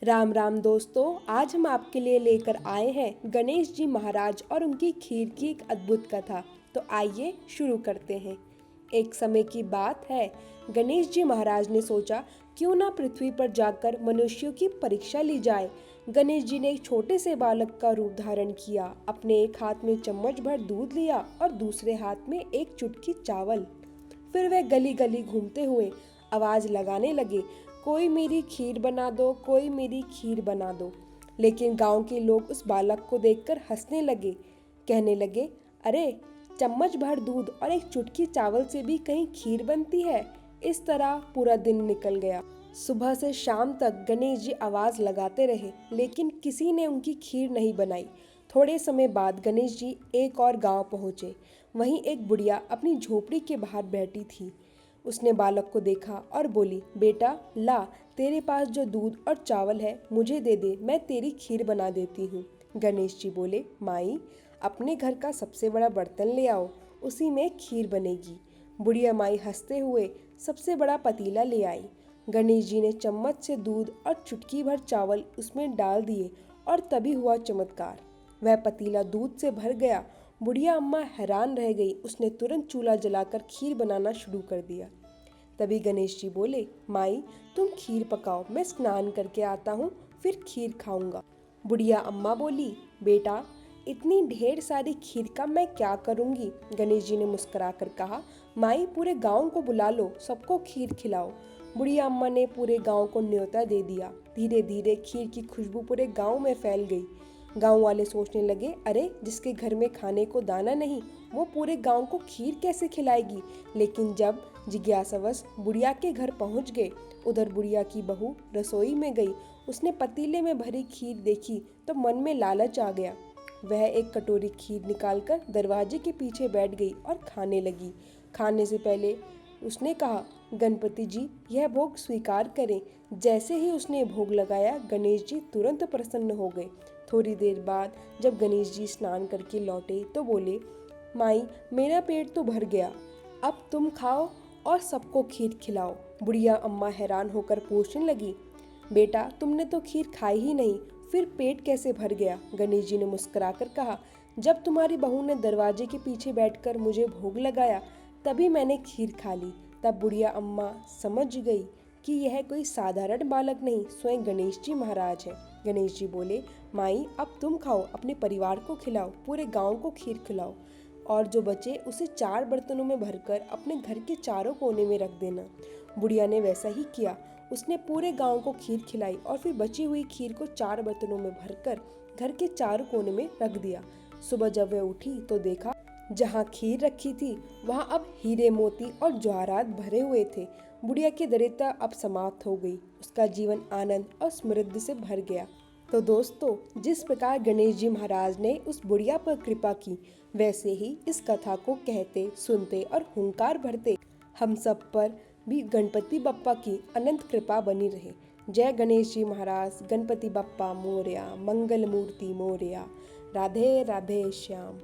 राम राम दोस्तों, आज हम आपके लिए लेकर आए हैं गणेश जी महाराज और उनकी खीर की एक अद्भुत कथा। तो आइए शुरू करते हैं। एक समय की बात है, गणेश जी महाराज ने सोचा क्यों ना पृथ्वी पर जाकर मनुष्यों की परीक्षा ली जाए। गणेश जी ने एक छोटे से बालक का रूप धारण किया। अपने एक हाथ में चम्मच भर दूध लिया और दूसरे हाथ में एक चुटकी चावल। फिर वे गली गली घूमते हुए आवाज लगाने लगे, कोई मेरी खीर बना दो, कोई मेरी खीर बना दो। लेकिन गांव के लोग उस बालक को देखकर हंसने लगे। कहने लगे, अरे चम्मच भर दूध और एक चुटकी चावल से भी कहीं खीर बनती है। इस तरह पूरा दिन निकल गया। सुबह से शाम तक गणेश जी आवाज लगाते रहे, लेकिन किसी ने उनकी खीर नहीं बनाई। थोड़े समय बाद गणेश जी एक और गांव पहुंचे। वहीं एक बुढ़िया अपनी झोपड़ी के बाहर बैठी थी। उसने बालक को देखा और बोली, बेटा ला, तेरे पास जो दूध और चावल है मुझे दे दे, मैं तेरी खीर बना देती हूँ। गणेश जी बोले, माई अपने घर का सबसे बड़ा बर्तन ले आओ, उसी में खीर बनेगी। बुढ़िया माई हंसते हुए सबसे बड़ा पतीला ले आई। गणेश जी ने चम्मच से दूध और चुटकी भर चावल उसमें डाल दिए और तभी हुआ चमत्कार। वह पतीला दूध से भर गया। बुढ़िया अम्मा हैरान रह गई। उसने तुरंत चूल्हा जलाकर खीर बनाना शुरू कर दिया। तभी गणेश जी बोले, माई तुम खीर पकाओ, मैं स्नान करके आता हूँ, फिर खीर खाऊंगा। बुढ़िया अम्मा बोली, बेटा इतनी ढेर सारी खीर का मैं क्या करूँगी। गणेश जी ने मुस्कुराकर कहा, माई पूरे गांव को बुला लो, सबको खीर खिलाओ। बुढ़िया अम्मा ने पूरे गांव को न्योता दे दिया। धीरे धीरे खीर की खुशबू पूरे गांव में फैल गई। गांव वाले सोचने लगे, अरे जिसके घर में खाने को दाना नहीं, वो पूरे गांव को खीर कैसे खिलाएगी। लेकिन जब जिज्ञासावश बुढ़िया के घर पहुंच गए, उधर बुढ़िया की बहू रसोई में गई। उसने पतीले में भरी खीर देखी तो मन में लालच आ गया। वह एक कटोरी खीर निकालकर दरवाजे के पीछे बैठ गई और खाने लगी। खाने से पहले उसने कहा, गणपति जी यह भोग स्वीकार करें। जैसे ही उसने भोग लगाया, गणेश जी तुरंत प्रसन्न हो गए। थोड़ी देर बाद जब गणेश जी स्नान करके लौटे तो बोले, माई मेरा पेट तो भर गया, अब तुम खाओ और सबको खीर खिलाओ। बुढ़िया अम्मा हैरान होकर पूछने लगी, बेटा तुमने तो खीर खाई ही नहीं, फिर पेट कैसे भर गया। गणेश जी ने मुस्कुराकर कहा, जब तुम्हारी बहू ने दरवाजे के पीछे बैठकर मुझे भोग लगाया तभी मैंने खीर खा ली। तब बुढ़िया अम्मा समझ गई कि यह कोई साधारण बालक नहीं, स्वयं गणेश जी महाराज है। गणेश जी बोले, माई अब तुम खाओ, अपने परिवार को खिलाओ, पूरे गांव को खीर खिलाओ और जो बचे उसे 4 बर्तनों में भरकर अपने घर के चारों कोने में रख देना। बुढ़िया ने वैसा ही किया। उसने पूरे गांव को खीर खिलाई और फिर बची हुई खीर को 4 बर्तनों में भरकर घर के चारों कोने में रख दिया। सुबह जब वह उठी तो देखा, जहाँ खीर रखी थी वहाँ अब हीरे मोती और जवाहरात भरे हुए थे। बुढ़िया की दरिद्रता अब समाप्त हो गई। उसका जीवन आनंद और समृद्धि से भर गया। तो दोस्तों, जिस प्रकार गणेश जी महाराज ने उस बुढ़िया पर कृपा की, वैसे ही इस कथा को कहते, सुनते और हुंकार भरते हम सब पर भी गणपति बप्पा की अनंत कृपा बनी रहे। जय गणेश जी महाराज, गणपति बप्पा मोरया, मंगल मूर्ति मोरया। राधे राधे श्याम।